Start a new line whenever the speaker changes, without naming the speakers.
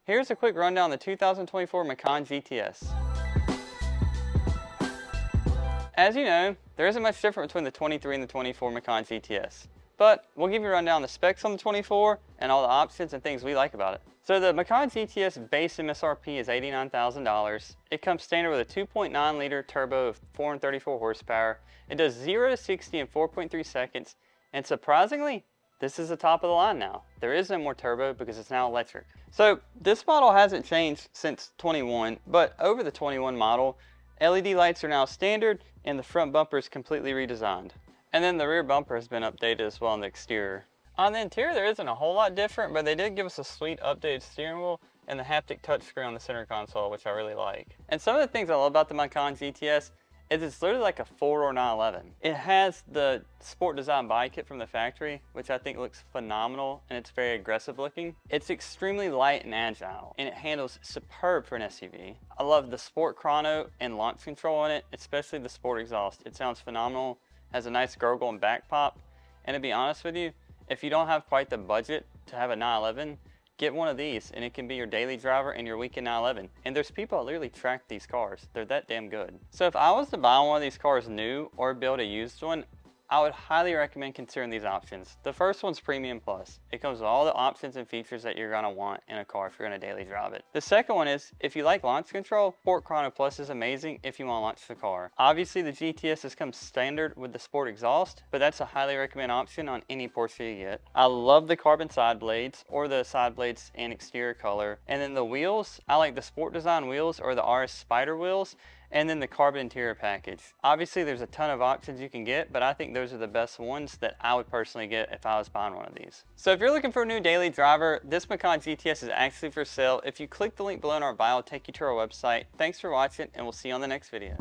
Here's a quick rundown of the 2024 Macan GTS. As you know, there isn't much difference between the 23 and the 24 Macan GTS, but we'll give you a rundown on the specs on the 24 and all the options and things we like about it. So the Macan GTS base MSRP is $89,000. It comes standard with a 2.9 liter turbo of 434 horsepower. It does 0 to 60 in 4.3 seconds, and surprisingly, this is the top of the line now. There is no more turbo because it's now electric. So this model hasn't changed since 21, but over the 21 model, LED lights are now standard and the front bumper is completely redesigned. And then the rear bumper has been updated as well on the exterior. On the interior, there isn't a whole lot different, but they did give us a sweet updated steering wheel and the haptic touchscreen on the center console, which I really like. And some of the things I love about the Macan GTS is it's literally like a 4-door 911. It has the sport design body kit from the factory, which I think looks phenomenal, and it's very aggressive looking. It's extremely light and agile, and it handles superb for an SUV. I love the sport chrono and launch control in it, especially the sport exhaust. It sounds phenomenal, has a nice gurgle and back pop, and to be honest with you, if you don't have quite the budget to have a 911, get one of these and it can be your daily driver and your weekend 911. And there's people that literally track these cars. They're that damn good. So if I was to buy one of these cars new or build a used one, I would highly recommend considering these options. The first one's Premium Plus. It comes with all the options and features that you're gonna want in a car if you're gonna daily drive it. The second one is, if you like launch control, Sport Chrono Plus is amazing if you wanna launch the car. Obviously the GTS has come standard with the sport exhaust, but that's a highly recommended option on any Porsche you get. I love the carbon side blades or the side blades and exterior color. And then the wheels, I like the sport design wheels or the RS Spider wheels, and then the carbon interior package. Obviously there's a ton of options you can get, but I think those are the best ones that I would personally get if I was buying one of these. So if you're looking for a new daily driver, this Macan GTS is actually for sale. If you click the link below in our bio, it'll take you to our website. Thanks for watching, and we'll see you on the next video.